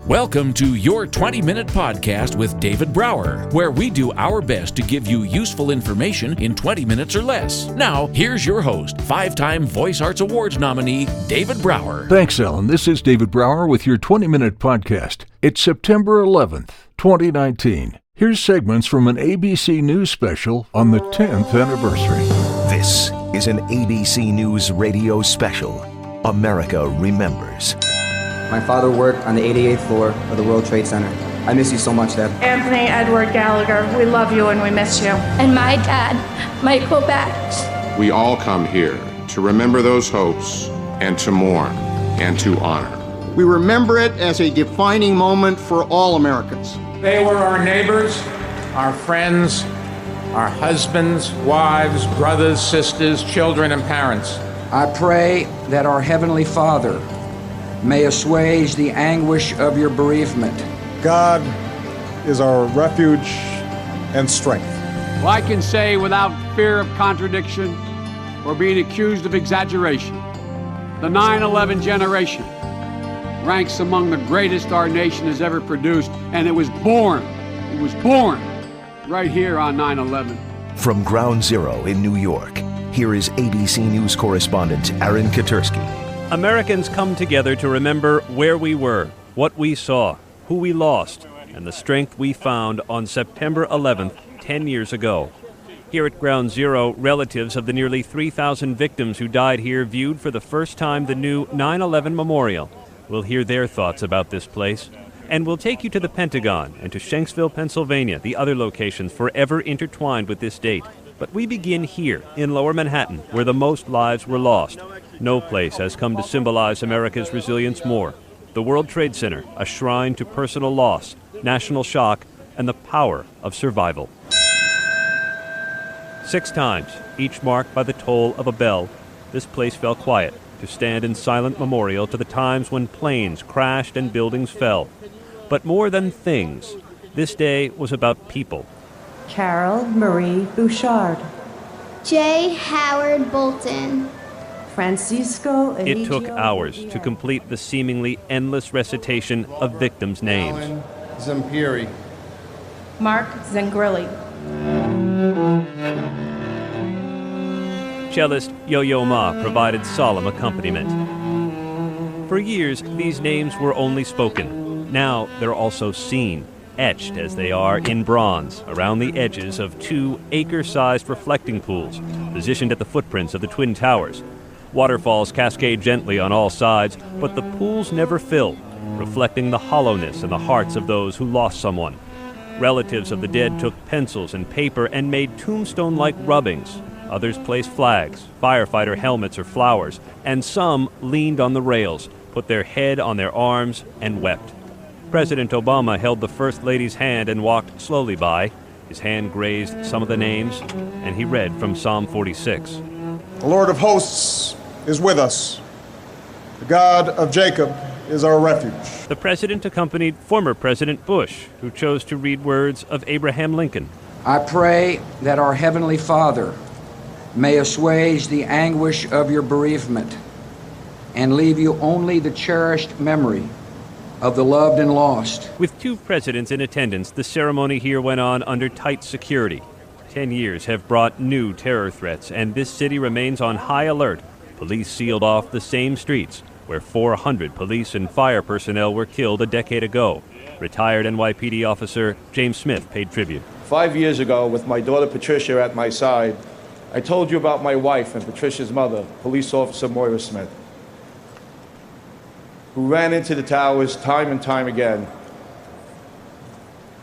Welcome to your 20-minute podcast with David Brower, where we do our best to give you useful information in 20 minutes or less. Now, here's your host, 5-time Voice Arts Awards nominee, David Brower. Thanks, Ellen. This is David Brower with your 20-minute podcast. It's September 11th, 2019. Here's segments from an ABC News special on the 10th anniversary. This is an ABC News radio special. America Remembers. My father worked on the 88th floor of the World Trade Center. I miss you so much, Dad. Anthony Edward Gallagher, we love you and we miss you. And my dad, Michael Bax. We all come here to remember those hopes and to mourn and to honor. We remember it as a defining moment for all Americans. They were our neighbors, our friends, our husbands, wives, brothers, sisters, children, and parents. I pray that our Heavenly Father may assuage the anguish of your bereavement. God is our refuge and strength. Well, I can say without fear of contradiction or being accused of exaggeration, the 9/11 generation ranks among the greatest our nation has ever produced, and it was born right here on 9/11. From Ground Zero in New York, here is ABC News correspondent Aaron Katersky. Americans come together to remember where we were, what we saw, who we lost, and the strength we found on September 11th, 10 years ago. Here at Ground Zero, relatives of the nearly 3,000 victims who died here viewed for the first time the new 9/11 Memorial. We'll hear their thoughts about this place. And we'll take you to the Pentagon and to Shanksville, Pennsylvania, the other locations forever intertwined with this date. But we begin here, in Lower Manhattan, where the most lives were lost. No place has come to symbolize America's resilience more. The World Trade Center, a shrine to personal loss, national shock, and the power of survival. 6 times, each marked by the toll of a bell, this place fell quiet to stand in silent memorial to the times when planes crashed and buildings fell. But more than things, this day was about people. Carol Marie Bouchard. J. Howard Bolton. Francisco Eligio It took hours to complete the seemingly endless recitation of victims' names. Alan Zampieri. Mark Zangrilli. Cellist Yo-Yo Ma provided solemn accompaniment. For years, these names were only spoken. Now they're also seen, etched as they are in bronze around the edges of 2 acre-sized reflecting pools positioned at the footprints of the Twin Towers. Waterfalls cascade gently on all sides, but the pools never fill, reflecting the hollowness in the hearts of those who lost someone. Relatives of the dead took pencils and paper and made tombstone-like rubbings. Others placed flags, firefighter helmets, or flowers, and some leaned on the rails, put their head on their arms, and wept. President Obama held the First Lady's hand and walked slowly by. His hand grazed some of the names, and he read from Psalm 46. The Lord of hosts is with us. The God of Jacob is our refuge. The president accompanied former President Bush, who chose to read words of Abraham Lincoln. I pray that our Heavenly Father may assuage the anguish of your bereavement and leave you only the cherished memory of the loved and lost. With 2 presidents in attendance, the ceremony here went on under tight security. 10 years have brought new terror threats, and this city remains on high alert. Police sealed off the same streets where 400 police and fire personnel were killed a decade ago. Retired NYPD officer James Smith paid tribute. 5 years ago, with my daughter Patricia at my side, I told you about my wife and Patricia's mother, Police Officer Moira Smith, who ran into the towers time and time again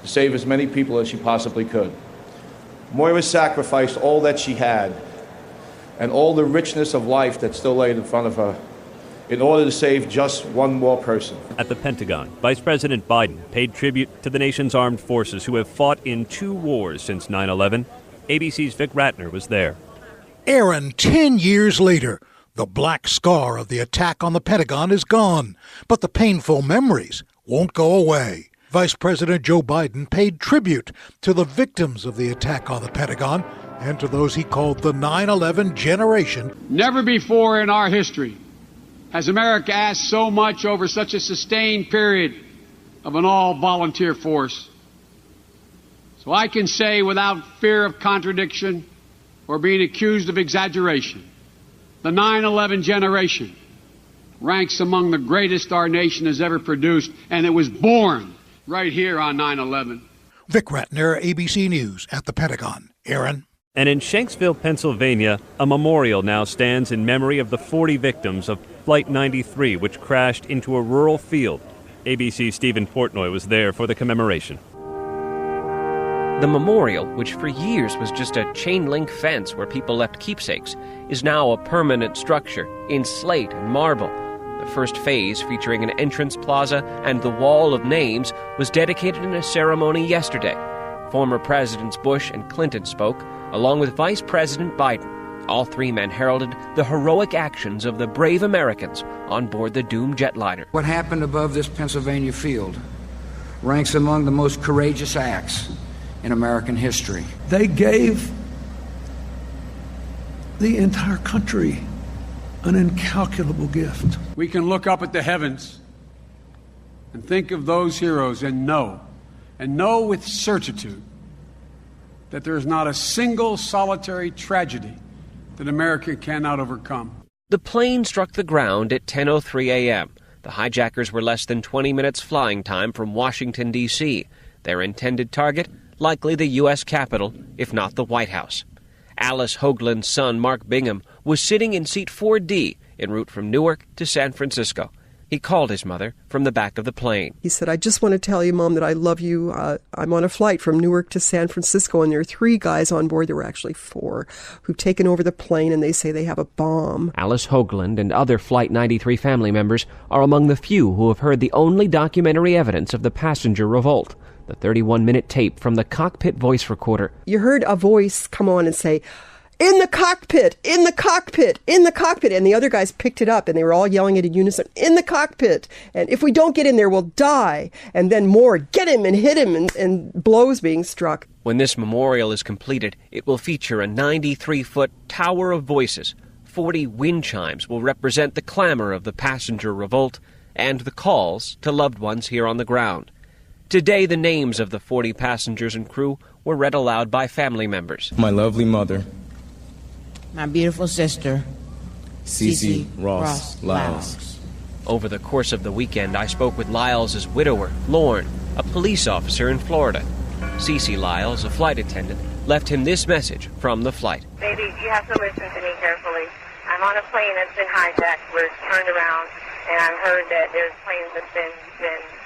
to save as many people as she possibly could. Moira sacrificed all that she had and all the richness of life that still lay in front of her in order to save just one more person. At the Pentagon, Vice President Biden paid tribute to the nation's armed forces who have fought in 2 wars since 9/11. ABC's Vic Ratner was there. Aaron, 10 years later, the black scar of the attack on the Pentagon is gone, but the painful memories won't go away. Vice President Joe Biden paid tribute to the victims of the attack on the Pentagon and to those he called the 9/11 generation. Never before in our history has America asked so much over such a sustained period of an all-volunteer force. So I can say without fear of contradiction or being accused of exaggeration, the 9/11 generation ranks among the greatest our nation has ever produced, and it was born right here on 9/11. Vic Ratner, ABC News at the Pentagon. Aaron. And in Shanksville, Pennsylvania, a memorial now stands in memory of the 40 victims of Flight 93, which crashed into a rural field. ABC's Stephen Portnoy was there for the commemoration. The memorial, which for years was just a chain-link fence where people left keepsakes, is now a permanent structure in slate and marble. The first phase, featuring an entrance plaza and the Wall of Names, was dedicated in a ceremony yesterday. Former Presidents Bush and Clinton spoke, along with Vice President Biden. All three men heralded the heroic actions of the brave Americans on board the doomed jetliner. What happened above this Pennsylvania field ranks among the most courageous acts in American history. They gave the entire country an incalculable gift. We can look up at the heavens and think of those heroes and know with certitude that there is not a single solitary tragedy that America cannot overcome. The plane struck the ground at 10:03 a.m. The hijackers were less than 20 minutes flying time from Washington, D.C. Their intended target, likely the U.S. Capitol, if not the White House. Alice Hoagland's son, Mark Bingham, was sitting in seat 4D en route from Newark to San Francisco. He called his mother from the back of the plane. He said, "I just want to tell you, Mom, that I love you. I'm on a flight from Newark to San Francisco, and there are 3 guys on board. There were actually 4 who've taken over the plane, and they say they have a bomb." Alice Hoagland and other Flight 93 family members are among the few who have heard the only documentary evidence of the passenger revolt, the 31-minute tape from the cockpit voice recorder. You heard a voice come on and say, "In the cockpit, in the cockpit, in the cockpit." And the other guys picked it up and they were all yelling it in unison, "In the cockpit. And if we don't get in there, we'll die." And then more, "Get him," and hit him, and blows being struck. When this memorial is completed, it will feature a 93-foot tower of voices. 40 wind chimes will represent the clamor of the passenger revolt and the calls to loved ones here on the ground. Today, the names of the 40 passengers and crew were read aloud by family members. My lovely mother, my beautiful sister, Cece Ross Lyles. Over the course of the weekend, I spoke with Lyles' widower, Lorne, a police officer in Florida. Cece Lyles, a flight attendant, left him this message from the flight. Baby, you have to listen to me carefully. I'm on a plane that's been hijacked. We're turned around, and I've heard that there's planes that's been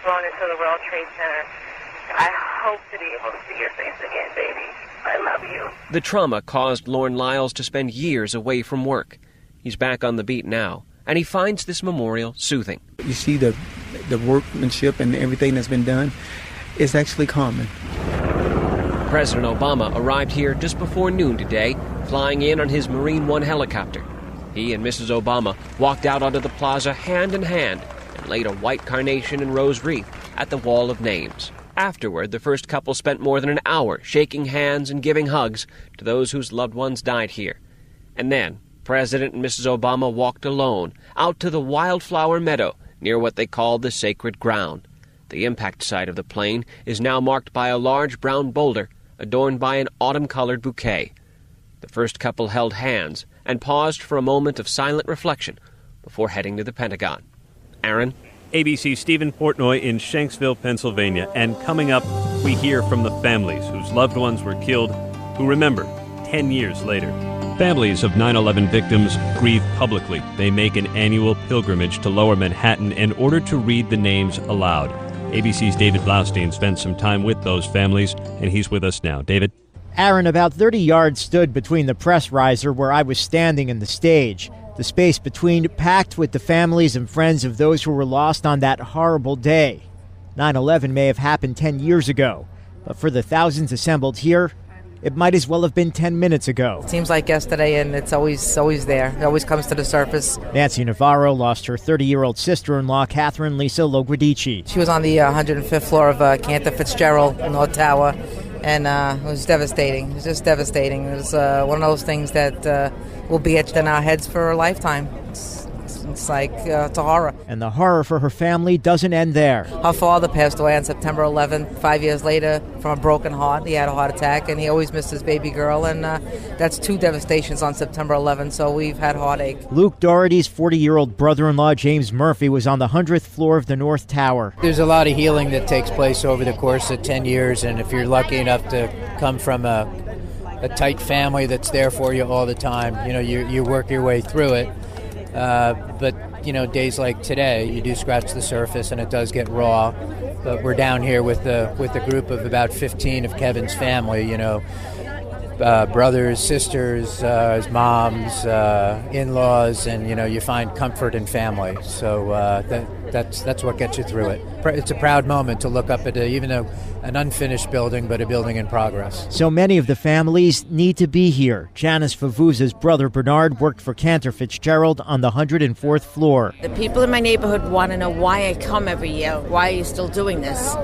flown into the World Trade Center. I hope to be able to see your face again, baby. I love you. The trauma caused Lorne Lyles to spend years away from work. He's back on the beat now, and he finds this memorial soothing. You see the workmanship and everything that's been done. It's actually calming. President Obama arrived here just before noon today, flying in on his Marine One helicopter. He and Mrs. Obama walked out onto the plaza hand in hand and laid a white carnation and rose wreath at the Wall of Names. Afterward, the first couple spent more than an hour shaking hands and giving hugs to those whose loved ones died here. And then, President and Mrs. Obama walked alone out to the wildflower meadow near what they called the sacred ground. The impact site of the plane is now marked by a large brown boulder adorned by an autumn-colored bouquet. The first couple held hands and paused for a moment of silent reflection before heading to the Pentagon. Aaron? ABC's Stephen Portnoy in Shanksville, Pennsylvania. And coming up, we hear from the families whose loved ones were killed, who remember 10 years later. Families of 9/11 victims grieve publicly. They make an annual pilgrimage to Lower Manhattan in order to read the names aloud. ABC's David Blaustein spent some time with those families, and he's with us now. David? Aaron, about 30 yards stood between the press riser where I was standing and the stage. The space between packed with the families and friends of those who were lost on that horrible day. 9/11 may have happened 10 years ago, but for the thousands assembled here, it might as well have been 10 minutes ago. It seems like yesterday, and it's always there. It always comes to the surface. Nancy Navarro lost her 30-year-old sister-in-law, Catherine Lisa Loguidici. She was on the 105th floor of Cantor Fitzgerald in North Tower, and it was devastating. It was just devastating. It was one of those things that will be etched in our heads for a lifetime. It's It's like, it's a horror. And the horror for her family doesn't end there. Her father passed away on September 11th, 5 years later, from a broken heart. He had a heart attack, and he always missed his baby girl, and that's 2 devastations on September 11th, so we've had heartache. Luke Doherty's 40-year-old brother-in-law, James Murphy, was on the 100th floor of the North Tower. There's a lot of healing that takes place over the course of 10 years, and if you're lucky enough to come from a tight family that's there for you all the time, you work your way through it. But days like today, you do scratch the surface and it does get raw. But we're down here with a group of about 15 of Kevin's family, brothers, sisters, his moms, in-laws, and you find comfort in family. So that's what gets you through it. It's a proud moment to look up at even an unfinished building, but a building in progress. So many of the families need to be here. Janice Favuza's brother Bernard worked for Cantor Fitzgerald on the 104th floor. The people in my neighborhood want to know why I come every year. Why are you still doing this?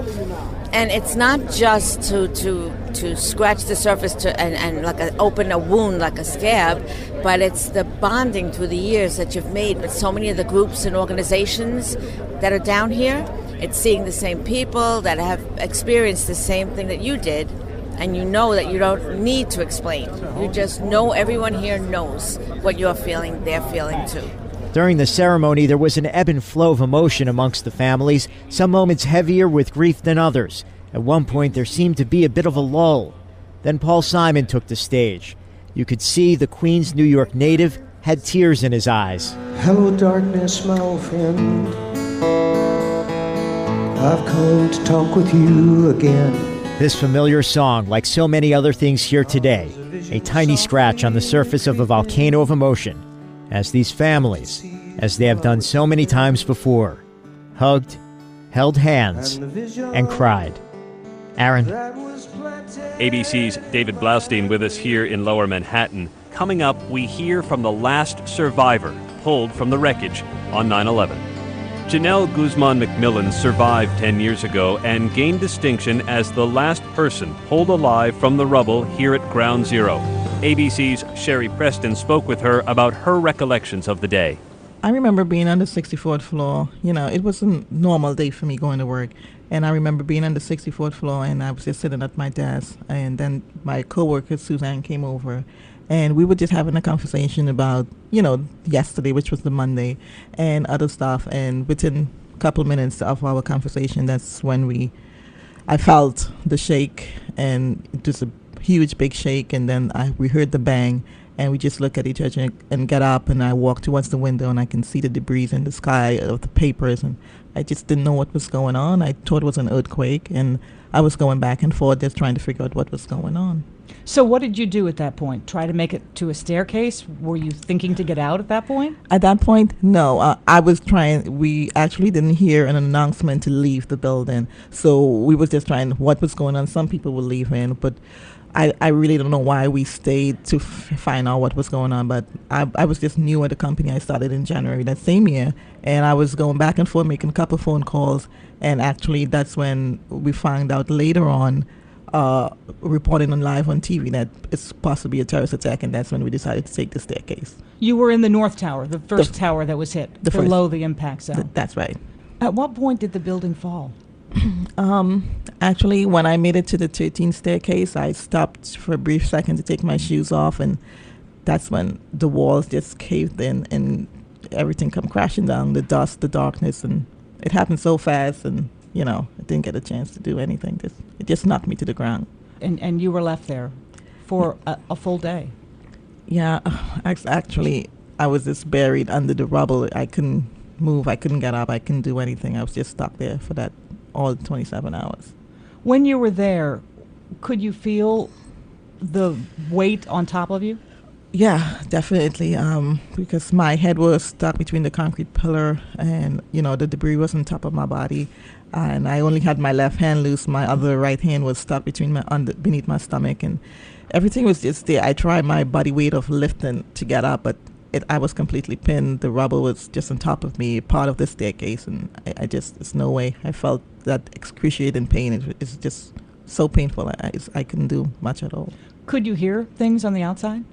And it's not just to scratch the surface and open a wound like a scab, but it's the bonding through the years that you've made with so many of the groups and organizations that are down here. It's seeing the same people that have experienced the same thing that you did, and you know that you don't need to explain. You just know everyone here knows what you're feeling, they're feeling too. During the ceremony, there was an ebb and flow of emotion amongst the families, some moments heavier with grief than others. At one point, there seemed to be a bit of a lull. Then Paul Simon took the stage. You could see the Queens, New York native had tears in his eyes. Hello, darkness, my old friend. I've come to talk with you again. This familiar song, like so many other things here today, a tiny scratch on the surface of a volcano of emotion, as these families, as they have done so many times before, hugged, held hands, and cried. Aaron. ABC's David Blaustein with us here in Lower Manhattan. Coming up, we hear from the last survivor pulled from the wreckage on 9/11. Janelle Guzman McMillan survived 10 years ago and gained distinction as the last person pulled alive from the rubble here at Ground Zero. ABC's Sherry Preston spoke with her about her recollections of the day. I remember being on the 64th floor. It was a normal day for me going to work. And I remember being on the 64th floor, and I was just sitting at my desk. And then my coworker, Suzanne, came over. And we were just having a conversation about, yesterday, which was the Monday, and other stuff. And within a couple minutes of our conversation, that's when I felt the shake, and just a huge, big shake. And then we heard the bang. And we just look at each other and get up, and I walk towards the window, and I can see the debris in the sky of the papers, and I just didn't know what was going on. I thought it was an earthquake, and I was going back and forth just trying to figure out what was going on. So what did you do at that point? Try to make it to a staircase? Were you thinking to get out at that point? At that point, no. I was trying. We actually didn't hear an announcement to leave the building, so we was just trying what was going on. Some people were leaving, but I really don't know why we stayed to find out what was going on, but I was just new at the company. I started in January that same year, and I was going back and forth making a couple phone calls, and actually that's when we found out later on, reporting on live on TV, that it's possibly a terrorist attack, and that's when we decided to take the staircase. You were in the North Tower, the first tower that was hit, below the impact zone. That's right. At what point did the building fall? Actually, when I made it to the 13th staircase, I stopped for a brief second to take my shoes off, and that's when the walls just caved in and everything come crashing down, the dust, the darkness, and it happened so fast, and I didn't get a chance to do anything. It just knocked me to the ground. And you were left there for a full day? Yeah, actually, I was just buried under the rubble. I couldn't move, I couldn't get up, I couldn't do anything. I was just stuck there for that all 27 hours. When you were there, could you feel the weight on top of you? Yeah, definitely, because my head was stuck between the concrete pillar, and the debris was on top of my body, and I only had my left hand loose. My other right hand was stuck beneath my stomach, and everything was just there. I tried my body weight of lifting to get up, but I was completely pinned. The rubble was just on top of me, part of the staircase, and there's no way. I felt that excruciating pain. It's just so painful. I couldn't do much at all. Could you hear things on the outside?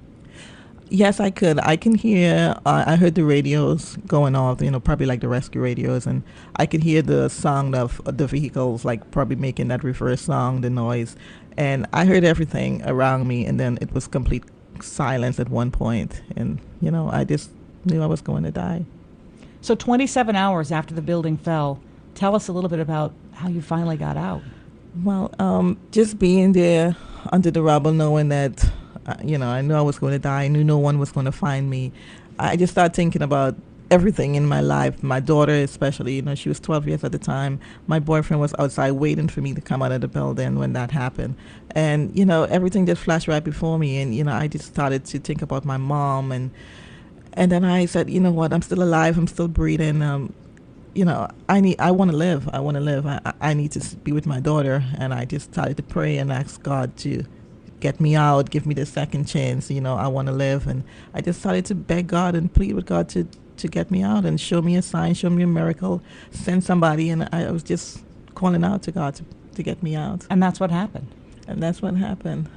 Yes, I could. I can hear, I heard the radios going off, probably like the rescue radios, and I could hear the sound of the vehicles, like probably making that reverse sound, the noise. And I heard everything around me, and then it was complete silence at one point. And, I just knew I was going to die. So 27 hours after the building fell, tell us a little bit about how you finally got out. Well, just being there under the rubble, knowing that, I knew I was going to die. I knew no one was going to find me. I just started thinking about everything in my life. My daughter especially, she was 12 years at the time. My boyfriend was outside waiting for me to come out of the building when that happened. And, everything just flashed right before me. And, I just started to think about my mom. And then I said, you know what, I'm still alive. I'm still breathing. I want to live. I want to live. I need to be with my daughter. And I just started to pray and ask God to get me out, give me the second chance. I want to live. And I just started to beg God and plead with God to get me out and show me a sign, show me a miracle, send somebody. And I was just calling out to God to get me out. And that's what happened. And that's what happened.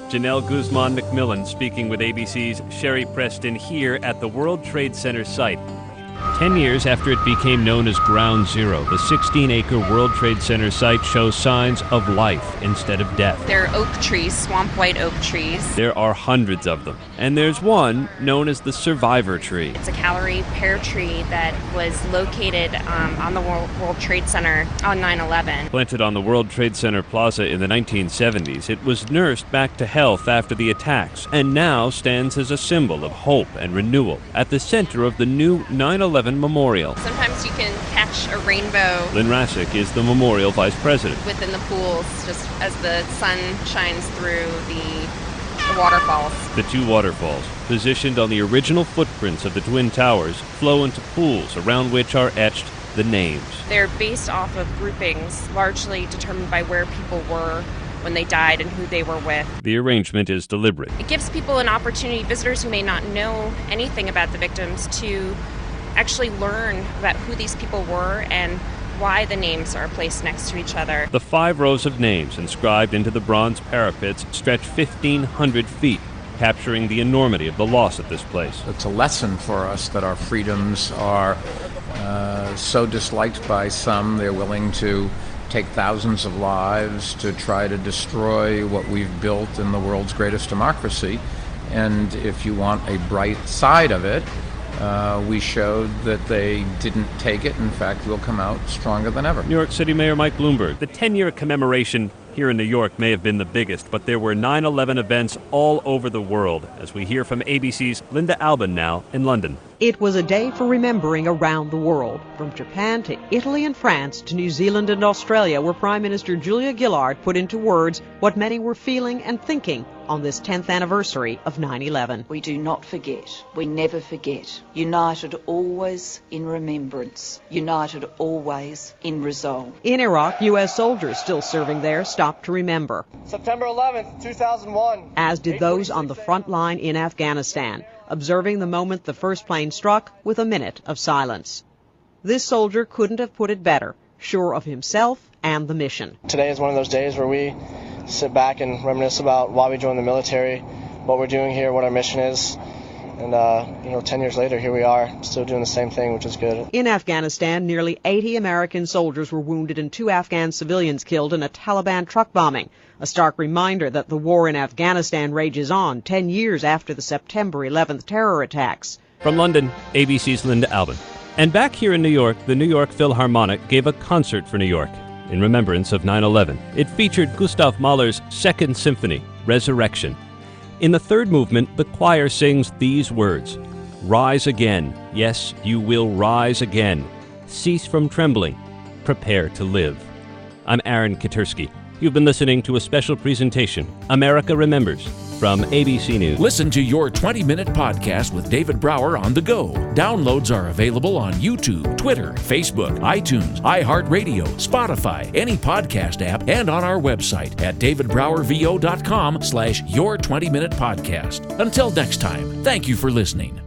Janelle Guzman McMillan speaking with ABC's Sherry Preston here at the World Trade Center site. 10 years after it became known as Ground Zero, the 16-acre World Trade Center site shows signs of life instead of death. They're oak trees, swamp white oak trees. There are hundreds of them, and there's one known as the Survivor Tree. It's a Callery pear tree that was located on the World Trade Center on 9/11. Planted on the World Trade Center Plaza in the 1970s, it was nursed back to health after the attacks, and now stands as a symbol of hope and renewal at the center of the new 9/11 Memorial. Sometimes you can catch a rainbow. Lynn Rassick is the Memorial Vice President. Within the pools, just as the sun shines through the waterfalls. The two waterfalls, positioned on the original footprints of the Twin Towers, flow into pools around which are etched the names. They're based off of groupings, largely determined by where people were when they died and who they were with. The arrangement is deliberate. It gives people an opportunity, visitors who may not know anything about the victims, to actually learn about who these people were and why the names are placed next to each other. The 5 rows of names inscribed into the bronze parapets stretch 1,500 feet, capturing the enormity of the loss at this place. It's a lesson for us that our freedoms are so disliked by some, they're willing to take thousands of lives to try to destroy what we've built in the world's greatest democracy. And if you want a bright side of it, we showed that they didn't take it. In fact, we'll come out stronger than ever. New York City Mayor Mike Bloomberg. The 10-year commemoration here in New York may have been the biggest, but there were 9/11 events all over the world, as we hear from ABC's Linda Albin now in London. It was a day for remembering around the world, from Japan to Italy and France to New Zealand and Australia, where Prime Minister Julia Gillard put into words what many were feeling and thinking on this 10th anniversary of 9/11. We do not forget. We never forget. United always in remembrance. United always in resolve. In Iraq, U.S. soldiers still serving there stopped to remember. September 11th, 2001. As did those on the front line in Afghanistan, observing the moment the first plane struck with a minute of silence. This soldier couldn't have put it better, sure of himself and the mission. Today is one of those days where we sit back and reminisce about why we joined the military, what we're doing here, what our mission is. And, 10 years later, here we are, still doing the same thing, which is good. In Afghanistan, nearly 80 American soldiers were wounded and 2 Afghan civilians killed in a Taliban truck bombing. A stark reminder that the war in Afghanistan rages on 10 years after the September 11th terror attacks. From London, ABC's Linda Albin. And back here in New York, the New York Philharmonic gave a concert for New York in remembrance of 9/11. It featured Gustav Mahler's Second Symphony, Resurrection. In the third movement, the choir sings these words: "Rise again, yes, you will rise again. Cease from trembling, prepare to live." I'm Aaron Katursky. You've been listening to a special presentation, America Remembers, from ABC News. Listen to Your 20-Minute Podcast with David Brower on the go. Downloads are available on YouTube, Twitter, Facebook, iTunes, iHeartRadio, Spotify, any podcast app, and on our website at davidbrowervo.com/Your 20-Minute Podcast. Until next time, thank you for listening.